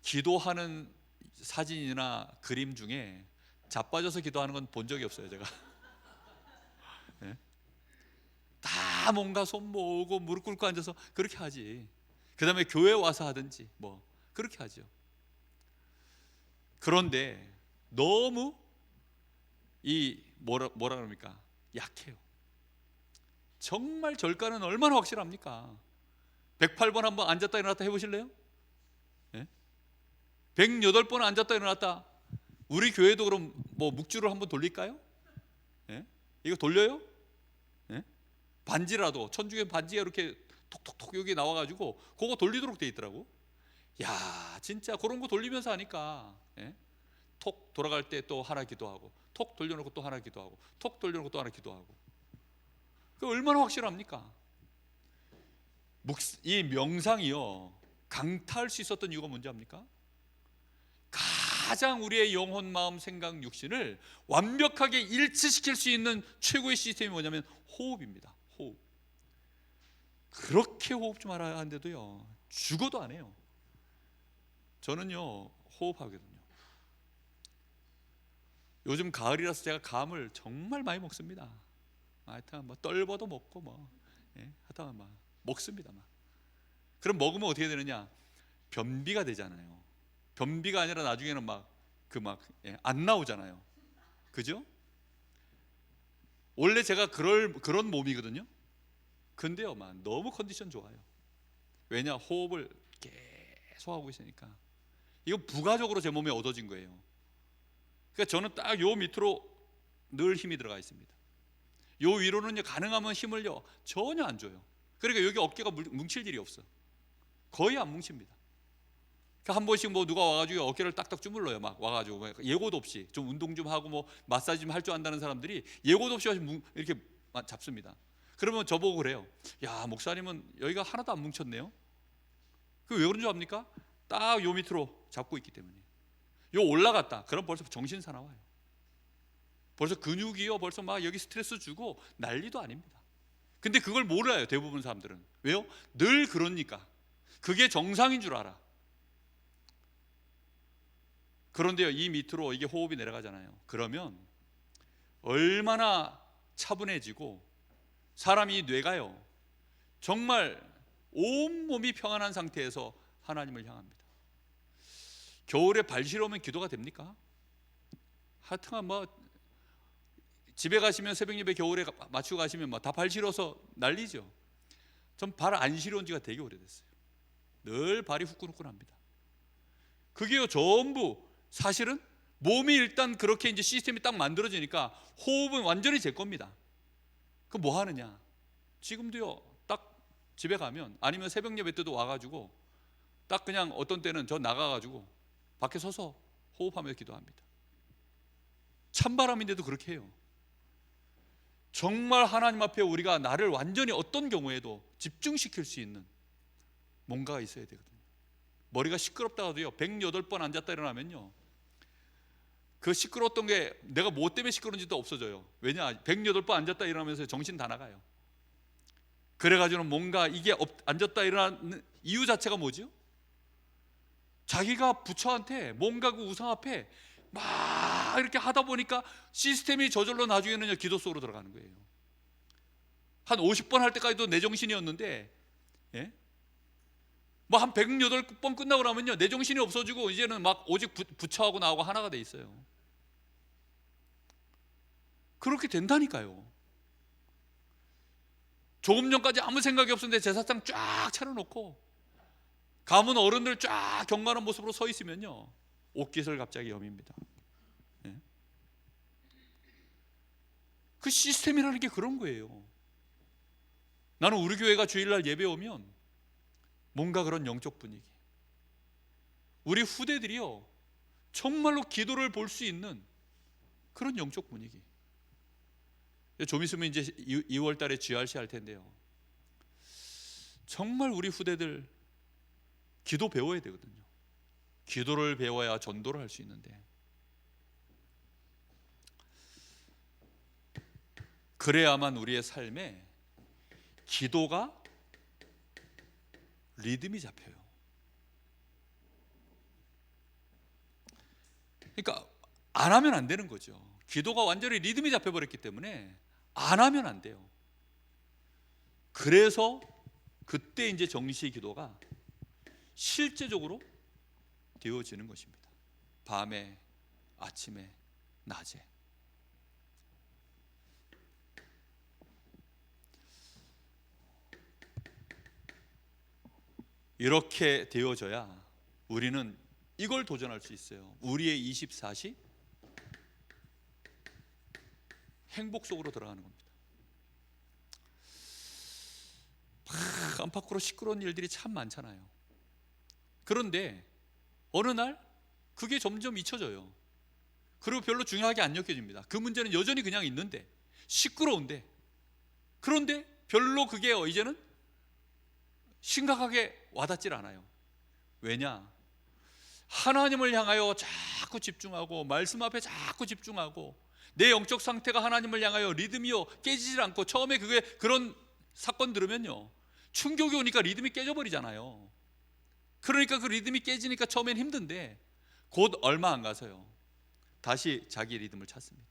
기도하는 사진이나 그림 중에 자빠져서 기도하는 건 본 적이 없어요, 제가. 예? 다 뭔가 손 모으고 무릎 꿇고 앉아서 그렇게 하지. 그 다음에 교회 와서 하든지 뭐 그렇게 하죠. 그런데 너무 이 뭐라 그럽니까? 약해요. 정말 절가는 얼마나 확실합니까? 108번 한번 앉았다 일어났다 해보실래요? 예? 108번 앉았다 일어났다. 우리 교회도 그럼 뭐 묵주를 한번 돌릴까요? 예? 이거 돌려요? 예? 반지라도, 천주교 반지가 이렇게 톡톡톡 여기 나와가지고 그거 돌리도록 돼 있더라고. 야, 진짜 그런 거 돌리면서 하니까, 예? 톡 돌아갈 때 또 하나 기도하고, 톡 돌려놓고 또 하나 기도하고, 톡 돌려놓고 또 하나 기도하고. 그 얼마나 확실합니까? 이 명상이요, 강타할 수 있었던 이유가 뭔지 압니까? 가장 우리의 영혼, 마음, 생각, 육신을 완벽하게 일치시킬 수 있는 최고의 시스템이 뭐냐면 호흡입니다. 호흡. 그렇게 호흡 좀 알아야 하는데도요, 죽어도 안 해요. 저는요, 호흡하거든요. 요즘 가을이라서 제가 감을 정말 많이 먹습니다. 하여튼 뭐 떨버도 먹고 뭐, 예, 하여튼 막 먹습니다. 막. 그럼 먹으면 어떻게 되느냐? 변비가 되잖아요. 변비가 아니라 나중에는 막 안 나오잖아요. 그죠? 원래 제가 그런 몸이거든요. 근데요, 막 너무 컨디션 좋아요. 왜냐? 호흡을 계속 하고 있으니까. 이거 부가적으로 제 몸에 얻어진 거예요. 그러니까 저는 딱 요 밑으로 늘 힘이 들어가 있습니다. 요 위로는요, 가능하면 힘을요 전혀 안 줘요. 그러니까 여기 어깨가 뭉칠 일이 없어. 거의 안 뭉칩니다. 그러니까 한 번씩 뭐 누가 와가지고 어깨를 딱딱 주물러요. 막 와가지고 예고도 없이 좀 운동 좀 하고 뭐 마사지 좀 할 줄 안다는 사람들이 예고도 없이 이렇게 잡습니다. 그러면 저보고 그래요. 야, 목사님은 여기가 하나도 안 뭉쳤네요. 그 왜 그런 줄 압니까? 딱 요 밑으로 잡고 있기 때문에. 요 올라갔다, 그럼 벌써 정신 사나워요. 벌써 근육이요, 벌써 막 여기 스트레스 주고 난리도 아닙니다. 근데 그걸 몰라요, 대부분 사람들은. 왜요? 늘 그러니까. 그게 정상인 줄 알아. 그런데요, 이 밑으로 이게 호흡이 내려가잖아요. 그러면 얼마나 차분해지고 사람이 뇌가요, 정말 온몸이 평안한 상태에서 하나님을 향합니다. 겨울에 발 시려우면 기도가 됩니까? 하여튼 뭐 집에 가시면 새벽 예배 겨울에 맞추고 가시면 막 다 발 시려서 난리죠. 전 발 안 시려운 지가 되게 오래됐어요. 늘 발이 후끈후끈합니다. 그게요, 전부 사실은 몸이 일단 그렇게 이제 시스템이 딱 만들어지니까 호흡은 완전히 제 겁니다. 그럼 뭐 하느냐? 지금도요, 딱 집에 가면, 아니면 새벽 예배 때도 와가지고 딱 그냥 어떤 때는 저 나가가지고 밖에 서서 호흡하며 기도합니다. 찬바람인데도 그렇게 해요. 정말 하나님 앞에 우리가 나를 완전히 어떤 경우에도 집중시킬 수 있는 뭔가가 있어야 되거든요. 머리가 시끄럽다 하도요, 108번 앉았다 일어나면요, 그 시끄러웠던 게 내가 뭐 때문에 시끄러운지도 없어져요. 왜냐? 108번 앉았다 일어나면서 정신 다 나가요. 그래가지고는 뭔가 이게 앉았다 일어나는 이유 자체가 뭐죠? 자기가 부처한테 뭔가 그 우상 앞에 막 이렇게 하다 보니까 시스템이 저절로 나중에는 기도 속으로 들어가는 거예요. 한 50번 할 때까지도 내 정신이었는데, 예? 뭐 한 108번 끝나고 나면요, 내 정신이 없어지고 이제는 막 오직 부처하고 나하고 하나가 돼 있어요. 그렇게 된다니까요. 조금 전까지 아무 생각이 없었는데 제사장 쫙 차려놓고 가문 어른들 쫙 경건한 모습으로 서 있으면요, 옷깃을 갑자기 여밉니다. 예? 그 시스템이라는 게 그런 거예요. 나는 우리 교회가 주일날 예배 오면 뭔가 그런 영적 분위기, 우리 후대들이요 정말로 기도를 볼 수 있는 그런 영적 분위기. 좀 있으면 이제 2월 달에 GRC 할 텐데요, 정말 우리 후대들 기도 배워야 되거든요. 기도를 배워야 전도를 할 수 있는데, 그래야만 우리의 삶에 기도가 리듬이 잡혀요. 그러니까 안 하면 안 되는 거죠. 기도가 완전히 리듬이 잡혀버렸기 때문에 안 하면 안 돼요. 그래서 그때 이제 정시의 기도가 실제적으로 되어지는 것입니다. 밤에, 아침에, 낮에. 이렇게 되어져야 우리는 이걸 도전할 수 있어요. 우리의 24시 행복 속으로 들어가는 겁니다. 안팎으로 시끄러운 일들이 참 많잖아요. 그런데 어느 날 그게 점점 잊혀져요. 그리고 별로 중요하게 안 여겨집니다. 그 문제는 여전히 그냥 있는데, 시끄러운데, 그런데 별로 그게 이제는 심각하게 와닿질 않아요. 왜냐? 하나님을 향하여 자꾸 집중하고 말씀 앞에 자꾸 집중하고 내 영적 상태가 하나님을 향하여 리듬이요 깨지질 않고, 처음에 그런 사건 들으면요 충격이 오니까 리듬이 깨져버리잖아요. 그러니까 그 리듬이 깨지니까 처음엔 힘든데 곧 얼마 안 가서요 다시 자기 리듬을 찾습니다.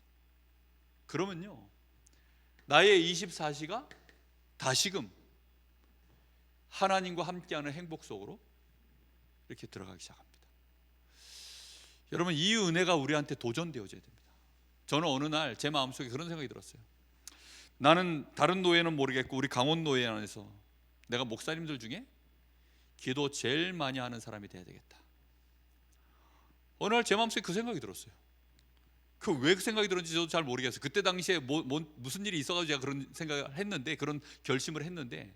그러면요 나의 24시가 다시금 하나님과 함께하는 행복 속으로 이렇게 들어가기 시작합니다. 여러분, 이 은혜가 우리한테 도전되어져야 됩니다. 저는 어느 날 제 마음속에 그런 생각이 들었어요. 나는 다른 노예는 모르겠고 우리 강원 노예 안에서 내가 목사님들 중에 기도 제일 많이 하는 사람이 돼야 되겠다. 어느 날 제 마음속에 그 생각이 들었어요. 왜 그 생각이 들었는지 저도 잘 모르겠어요. 그때 당시에 무슨 일이 있어가지고 제가 그런 생각을 했는데, 그런 결심을 했는데,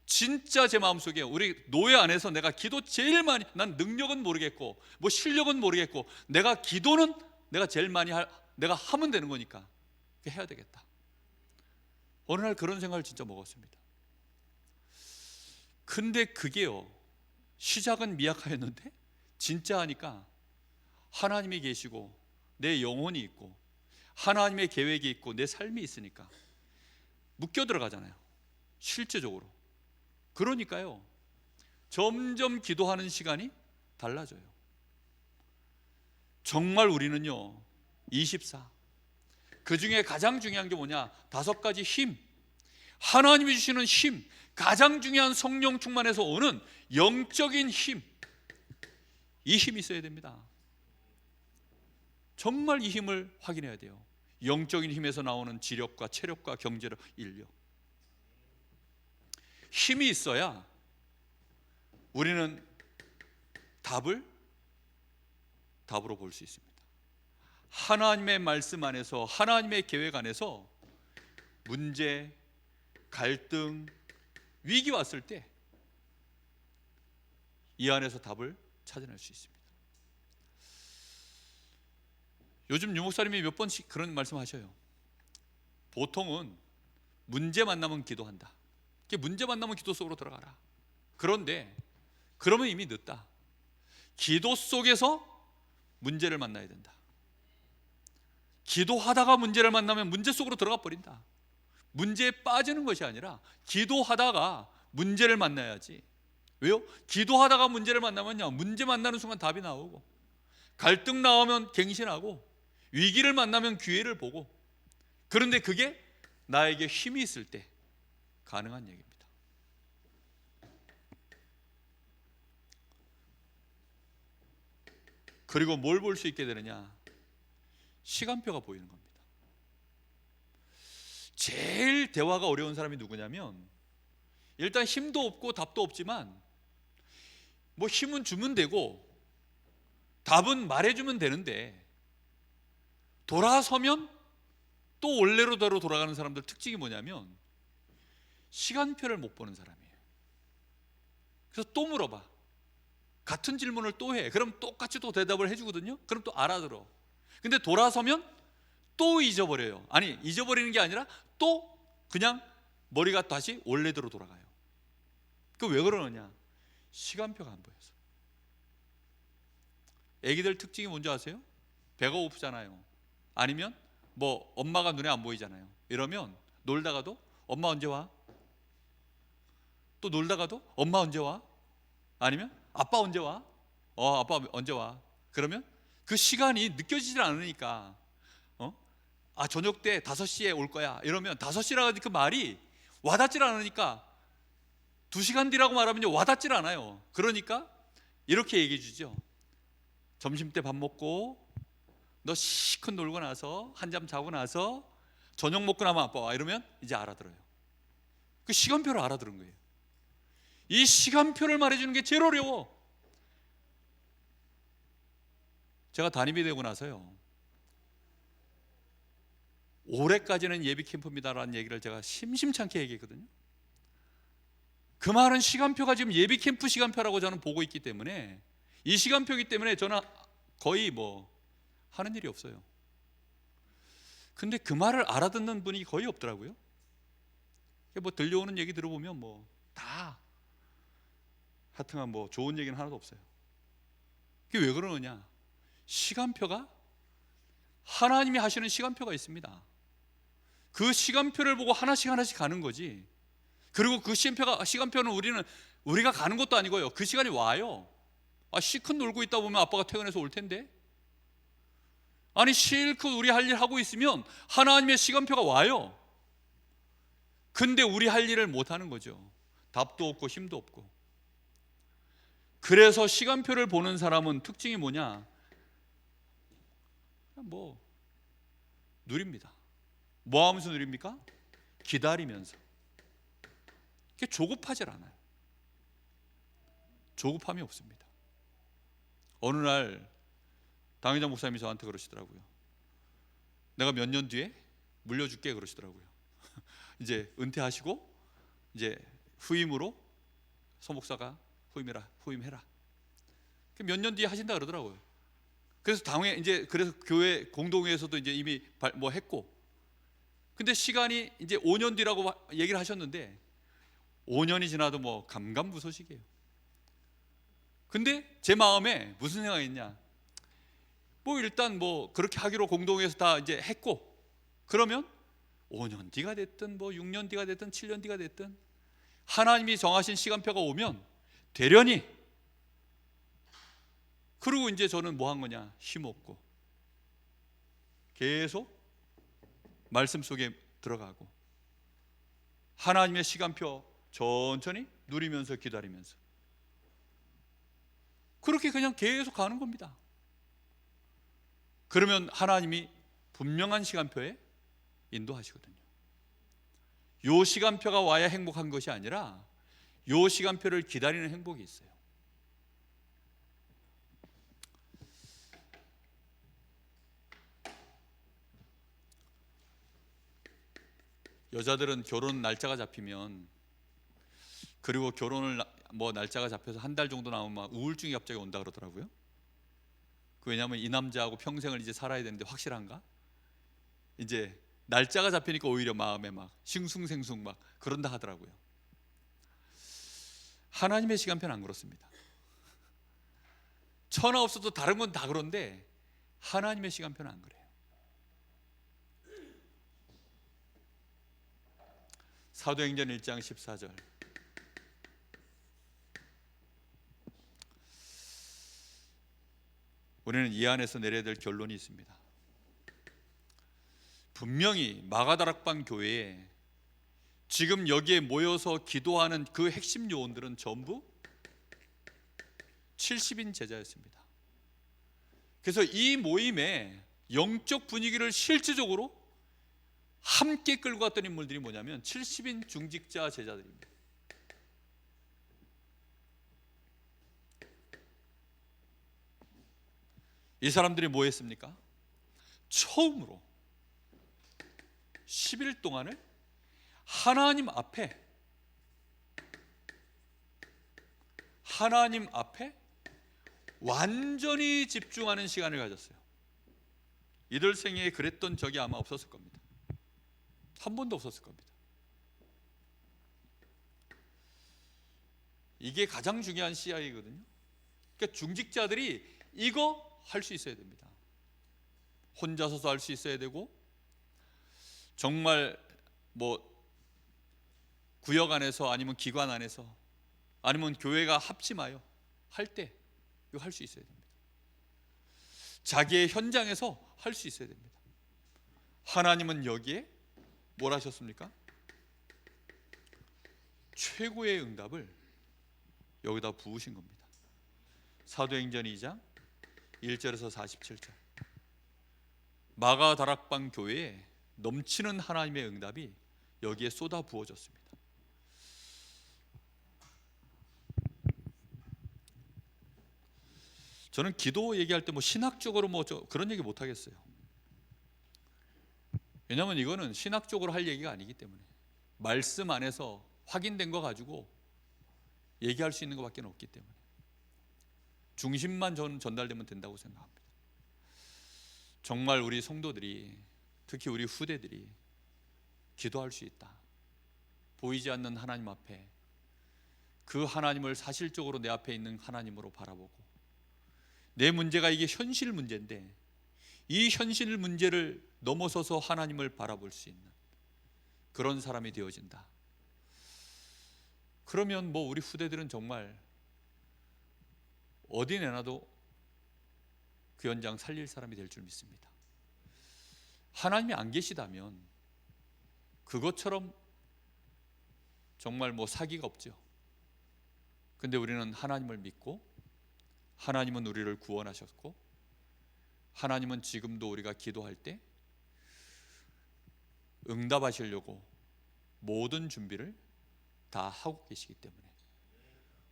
진짜 제 마음속에 우리 노예 안에서 내가 기도 제일 많이, 난 능력은 모르겠고 뭐 실력은 모르겠고 내가 기도는 내가 제일 많이 내가 하면 되는 거니까 해야 되겠다. 어느 날 그런 생각을 진짜 먹었습니다. 근데 그게요 시작은 미약하였는데 진짜 하니까 하나님이 계시고 내 영혼이 있고 하나님의 계획이 있고 내 삶이 있으니까 묶여 들어가잖아요, 실제적으로. 그러니까요 점점 기도하는 시간이 달라져요. 정말 우리는요 24, 그 중에 가장 중요한 게 뭐냐? 5가지 힘, 하나님이 주시는 힘, 가장 중요한 성령 충만에서 오는 영적인 힘, 이 힘이 있어야 됩니다. 정말 이 힘을 확인해야 돼요. 영적인 힘에서 나오는 지력과 체력과 경제력, 인력, 힘이 있어야 우리는 답으로 볼 수 있습니다. 하나님의 말씀 안에서, 하나님의 계획 안에서 문제, 갈등, 위기 왔을 때 이 안에서 답을 찾아낼 수 있습니다. 요즘 유목사님이 몇 번씩 그런 말씀하셔요. 보통은 문제 만나면 기도한다. 문제 만나면 기도 속으로 들어가라. 그런데 그러면 이미 늦다. 기도 속에서 문제를 만나야 된다. 기도하다가 문제를 만나면 문제 속으로 들어가 버린다. 문제에 빠지는 것이 아니라 기도하다가 문제를 만나야지. 왜요? 기도하다가 문제를 만나면요, 문제 만나는 순간 답이 나오고, 갈등 나오면 갱신하고, 위기를 만나면 기회를 보고. 그런데 그게 나에게 힘이 있을 때 가능한 얘기입니다. 그리고 뭘 볼 수 있게 되느냐? 시간표가 보이는 겁니다. 제일 대화가 어려운 사람이 누구냐면, 일단 힘도 없고 답도 없지만 뭐 힘은 주면 되고 답은 말해주면 되는데, 돌아서면 또 원래로대로 돌아가는 사람들 특징이 뭐냐면 시간표를 못 보는 사람이에요. 그래서 또 물어봐. 같은 질문을 또 해. 그럼 똑같이 또 대답을 해주거든요. 그럼 또 알아들어. 근데 돌아서면 또 잊어버려요. 아니, 잊어버리는 게 아니라 또 그냥 머리가 다시 원래대로 돌아가요. 그 왜 그러느냐? 시간표가 안 보여서. 애기들 특징이 뭔지 아세요? 배가 고프잖아요. 아니면 뭐 엄마가 눈에 안 보이잖아요. 이러면 놀다가도 엄마 언제 와? 또 놀다가도 엄마 언제 와? 아니면 아빠 언제 와? 아빠 언제 와? 그러면 그 시간이 느껴지질 않으니까 저녁 때 5시에 올 거야 이러면 5시라고 그 말이 와닿질 않으니까 2시간 뒤라고 말하면 와닿질 않아요. 그러니까 이렇게 얘기해 주죠. 점심 때 밥 먹고 너 시컷 놀고 나서 한잠 자고 나서 저녁 먹고 나면 아빠 와 이러면 이제 알아들어요. 그 시간표를 알아들은 거예요. 이 시간표를 말해주는 게 제일 어려워. 제가 담임이 되고 나서요, 올해까지는 예비 캠프입니다라는 얘기를 제가 심심찮게 얘기했거든요. 그 말은 시간표가 지금 예비 캠프 시간표라고 저는 보고 있기 때문에, 이 시간표이기 때문에 저는 거의 뭐 하는 일이 없어요. 근데 그 말을 알아듣는 분이 거의 없더라고요. 뭐 들려오는 얘기 들어보면 뭐 다 하여튼간 뭐 좋은 얘기는 하나도 없어요. 그게 왜 그러느냐? 시간표가, 하나님이 하시는 시간표가 있습니다. 그 시간표를 보고 하나씩 하나씩 가는 거지. 그리고 그 시간표는 우리가 가는 것도 아니고요, 그 시간이 와요. 실컷 놀고 있다 보면 아빠가 퇴근해서 올 텐데, 아니 실컷 우리 할 일 하고 있으면 하나님의 시간표가 와요. 근데 우리 할 일을 못 하는 거죠. 답도 없고 힘도 없고. 그래서 시간표를 보는 사람은 특징이 뭐냐? 뭐 누립니다. 뭐 하면서 누립니까? 기다리면서. 그게 조급하질 않아요. 조급함이 없습니다. 어느 날 당회장 목사님이 저한테 그러시더라고요. 내가 몇 년 뒤에 물려줄게 그러시더라고요. 이제 은퇴하시고 이제 후임으로 서목사가 후임해라. 몇 년 뒤에 하신다 그러더라고요. 그래서 그래서 교회 공동회에서도 이제 이미 뭐 했고, 근데 시간이 이제 5년 뒤라고 얘기를 하셨는데 5년이 지나도 뭐 감감무소식이에요. 근데 제 마음에 무슨 생각이 있냐? 뭐 일단 뭐 그렇게 하기로 공동회에서 다 이제 했고, 그러면 5년 뒤가 됐든 뭐 6년 뒤가 됐든 7년 뒤가 됐든 하나님이 정하신 시간표가 오면 되려니. 그리고 이제 저는 뭐 한 거냐? 힘없고 계속 말씀 속에 들어가고 하나님의 시간표 천천히 누리면서 기다리면서 그렇게 그냥 계속 가는 겁니다. 그러면 하나님이 분명한 시간표에 인도하시거든요. 요 시간표가 와야 행복한 것이 아니라 요 시간표를 기다리는 행복이 있어요. 여자들은 결혼 날짜가 잡히면, 그리고 결혼을 뭐 날짜가 잡혀서 한 달 정도 남으면 우울증이 갑자기 온다 그러더라고요. 왜냐하면 이 남자하고 평생을 이제 살아야 되는데 확실한가? 이제 날짜가 잡히니까 오히려 마음에 막 싱숭생숭 막 그런다 하더라고요. 하나님의 시간표는 안 그렇습니다. 천하 없어도 다른 건 다 그런데 하나님의 시간표는 안 그래요. 사도행전 1장 14절. 우리는 이 안에서 내려야 될 결론이 있습니다. 분명히 마가다락방 교회에 지금 여기에 모여서 기도하는 그 핵심 요원들은 전부 70인 제자였습니다. 그래서 이 모임의 영적 분위기를 실질적으로 함께 끌고 갔던 인물들이 뭐냐면 70인 중직자 제자들입니다. 이 사람들이 뭐 했습니까? 처음으로 10일 동안을 하나님 앞에 완전히 집중하는 시간을 가졌어요. 이들 생애에 그랬던 적이 아마 없었을 겁니다. 한 번도 없었을 겁니다. 이게 가장 중요한 CI거든요. 그러니까 중직자들이 이거 할 수 있어야 됩니다. 혼자서도 할 수 있어야 되고, 정말 뭐 구역 안에서 아니면 기관 안에서 아니면 교회가 합심하여 할 때 이거 할 수 있어야 됩니다. 자기의 현장에서 할 수 있어야 됩니다. 하나님은 여기에 뭘 하셨습니까? 최고의 응답을 여기다 부으신 겁니다. 사도행전 2장 1절에서 47절. 마가다락방 교회에 넘치는 하나님의 응답이 여기에 쏟아 부어졌습니다. 저는 기도 얘기할 때 뭐 신학적으로 뭐 그런 얘기 못 하겠어요. 왜냐하면 이거는 신학적으로 할 얘기가 아니기 때문에 말씀 안에서 확인된 거 가지고 얘기할 수 있는 것밖에 없기 때문에 중심만 전달되면 된다고 생각합니다. 정말 우리 성도들이, 특히 우리 후대들이 기도할 수 있다. 보이지 않는 하나님 앞에 그 하나님을 사실적으로 내 앞에 있는 하나님으로 바라보고, 내 문제가 이게 현실 문제인데 이 현실 문제를 넘어서서 하나님을 바라볼 수 있는 그런 사람이 되어진다. 그러면 뭐 우리 후대들은 정말 어디 내놔도 그 현장 살릴 사람이 될 줄 믿습니다. 하나님이 안 계시다면 그것처럼 정말 뭐 사기가 없죠. 근데 우리는 하나님을 믿고, 하나님은 우리를 구원하셨고, 하나님은 지금도 우리가 기도할 때 응답하시려고 모든 준비를 다 하고 계시기 때문에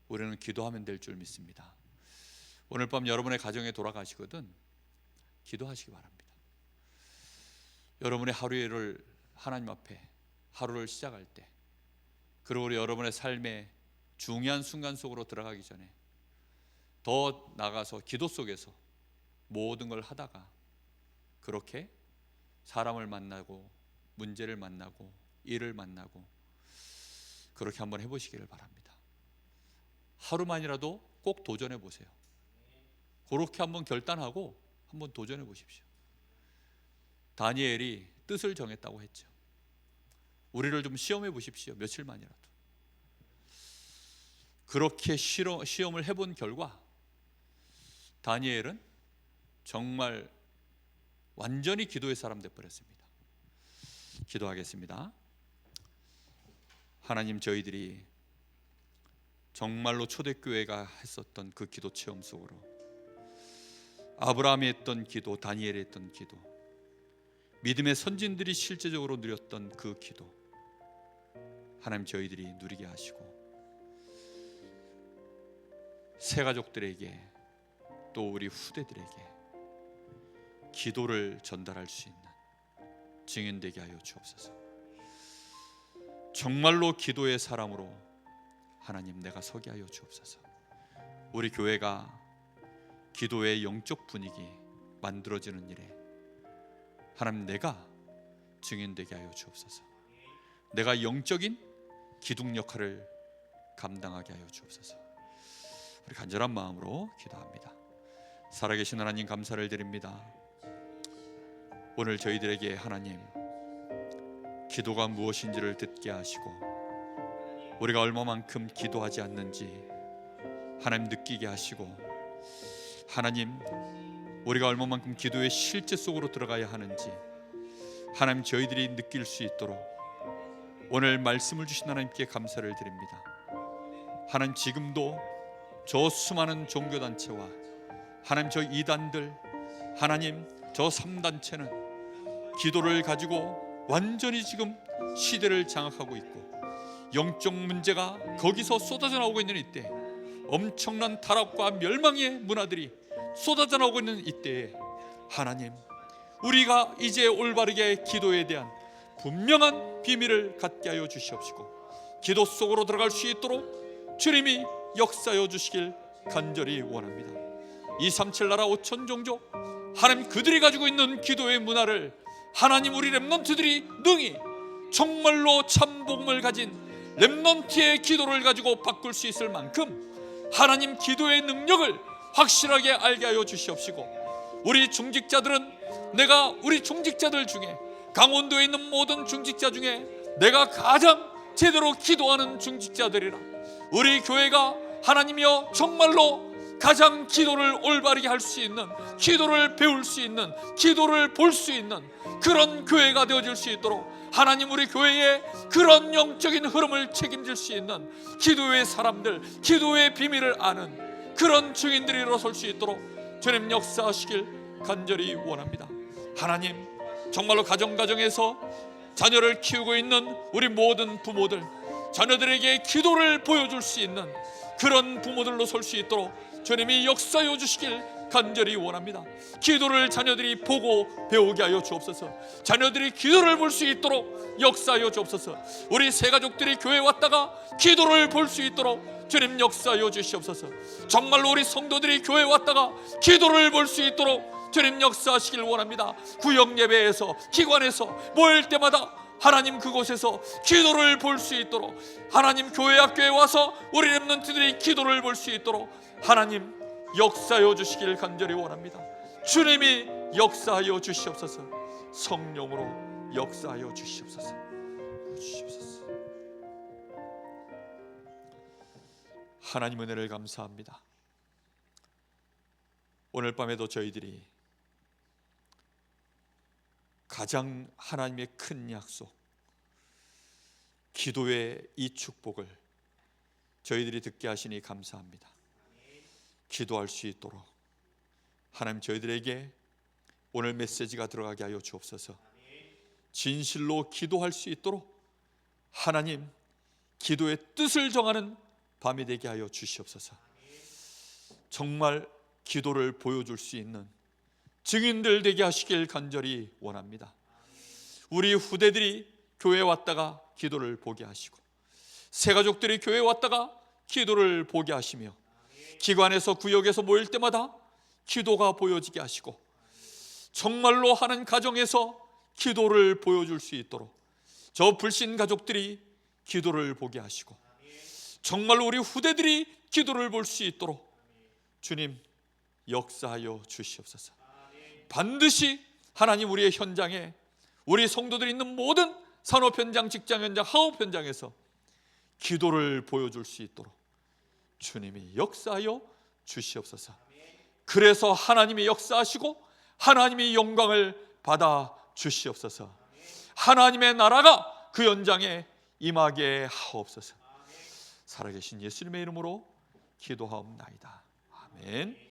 우리는 기도하면 될 줄 믿습니다. 오늘 밤 여러분의 가정에 돌아가시거든 기도하시기 바랍니다. 여러분의 하루를 하나님 앞에 하루를 시작할 때, 그리고 여러분의 삶의 중요한 순간 속으로 들어가기 전에 더 나가서 기도 속에서 모든 걸 하다가 그렇게 사람을 만나고 문제를 만나고 일을 만나고 그렇게 한번 해보시기를 바랍니다. 하루만이라도 꼭 도전해 보세요. 그렇게 한번 결단하고 한번 도전해 보십시오. 다니엘이 뜻을 정했다고 했죠. 우리를 좀 시험해 보십시오. 며칠만이라도. 그렇게 시험을 해본 결과 다니엘은 정말 완전히 기도의 사람 되어버렸습니다. 기도하겠습니다. 하나님, 저희들이 정말로 초대교회가 했었던 그 기도 체험 속으로 아브라함이 했던 기도, 다니엘이 했던 기도, 믿음의 선진들이 실제적으로 누렸던 그 기도, 하나님 저희들이 누리게 하시고 새 가족들에게 또 우리 후대들에게 기도를 전달할 수 있는 증인 되게 하여 주옵소서. 정말로 기도의 사람으로 하나님 내가 서게 하여 주옵소서. 우리 교회가 기도의 영적 분위기 만들어지는 일에 하나님, 내가 증인되게 하여 주옵소서. 내가 영적인 기둥 역할을 감당하게 하여 주옵소서. 우리 간절한 마음으로 기도합니다. 살아계신 하나님, 감사를 드립니다. 오늘 저희들에게 하나님, 기도가 무엇인지를 듣게 하시고 우리가 얼마만큼 기도하지 않는지 하나님 느끼게 하시고, 하나님, 우리가 얼마만큼 기도의 실제 속으로 들어가야 하는지 하나님 저희들이 느낄 수 있도록 오늘 말씀을 주신 하나님께 감사를 드립니다. 하나님, 지금도 저 수많은 종교단체와 하나님 저 이단들, 하나님 저 3단체는 기도를 가지고 완전히 지금 시대를 장악하고 있고 영적 문제가 거기서 쏟아져 나오고 있는 이때, 엄청난 타락과 멸망의 문화들이 쏟아져 나오고 있는 이때에 하나님, 우리가 이제 올바르게 기도에 대한 분명한 비밀을 갖게 하여 주시옵시고 기도 속으로 들어갈 수 있도록 주님이 역사하여 주시길 간절히 원합니다. 237 나라 5천 종족, 하나님 그들이 가지고 있는 기도의 문화를 하나님, 우리 렘넌트들이 능히 정말로 참 복음을 가진 렘넌트의 기도를 가지고 바꿀 수 있을 만큼 하나님 기도의 능력을 확실하게 알게 하여 주시옵시고, 우리 중직자들은 내가 우리 중직자들 중에 강원도에 있는 모든 중직자 중에 내가 가장 제대로 기도하는 중직자들이라, 우리 교회가 하나님이여 정말로 가장 기도를 올바르게 할 수 있는, 기도를 배울 수 있는, 기도를 볼 수 있는 그런 교회가 되어질 수 있도록 하나님, 우리 교회의 그런 영적인 흐름을 책임질 수 있는 기도의 사람들, 기도의 비밀을 아는 그런 증인들이 일어설 수 있도록 주님 역사하시길 간절히 원합니다. 하나님, 정말로 가정에서 자녀를 키우고 있는 우리 모든 부모들, 자녀들에게 기도를 보여줄 수 있는 그런 부모들로 설 수 있도록 주님이 역사하여 주시길 간절히 원합니다. 기도를 자녀들이 보고 배우게 하여 주옵소서. 자녀들이 기도를 볼 수 있도록 역사하여 주옵소서. 우리 새 가족들이 교회에 왔다가 기도를 볼 수 있도록 주님 역사하여 주시옵소서. 정말로 우리 성도들이 교회에 왔다가 기도를 볼 수 있도록 주님 역사하시길 원합니다. 구역 예배에서, 기관에서 모일 때마다 하나님 그곳에서 기도를 볼 수 있도록, 하나님 교회 학교에 와서 우리 렘넌트들이 기도를 볼 수 있도록 하나님 역사하여 주시길 간절히 원합니다. 주님이 역사하여 주시옵소서. 성령으로 역사하여 주시옵소서. 하나님 은혜를 감사합니다. 오늘 밤에도 저희들이 가장 하나님의 큰 약속, 기도의 이 축복을 저희들이 듣게 하시니 감사합니다. 기도할 수 있도록 하나님 저희들에게 오늘 메시지가 들어가게 하여 주옵소서. 진실로 기도할 수 있도록 하나님 기도의 뜻을 정하는 밤이 되게 하여 주시옵소서. 정말 기도를 보여줄 수 있는 증인들 되게 하시길 간절히 원합니다. 우리 후대들이 교회에 왔다가 기도를 보게 하시고, 새 가족들이 교회에 왔다가 기도를 보게 하시며, 기관에서 구역에서 모일 때마다 기도가 보여지게 하시고, 정말로 하는 가정에서 기도를 보여줄 수 있도록 저 불신 가족들이 기도를 보게 하시고, 정말로 우리 후대들이 기도를 볼 수 있도록 주님 역사하여 주시옵소서. 반드시 하나님 우리의 현장에, 우리 성도들이 있는 모든 산업 현장, 직장 현장, 학업 현장에서 기도를 보여줄 수 있도록 주님이 역사하여 주시옵소서. 그래서 하나님이 역사하시고 하나님이 영광을 받아 주시옵소서. 하나님의 나라가 그 현장에 임하게 하옵소서. 살아계신 예수님의 이름으로 기도하옵나이다. 아멘.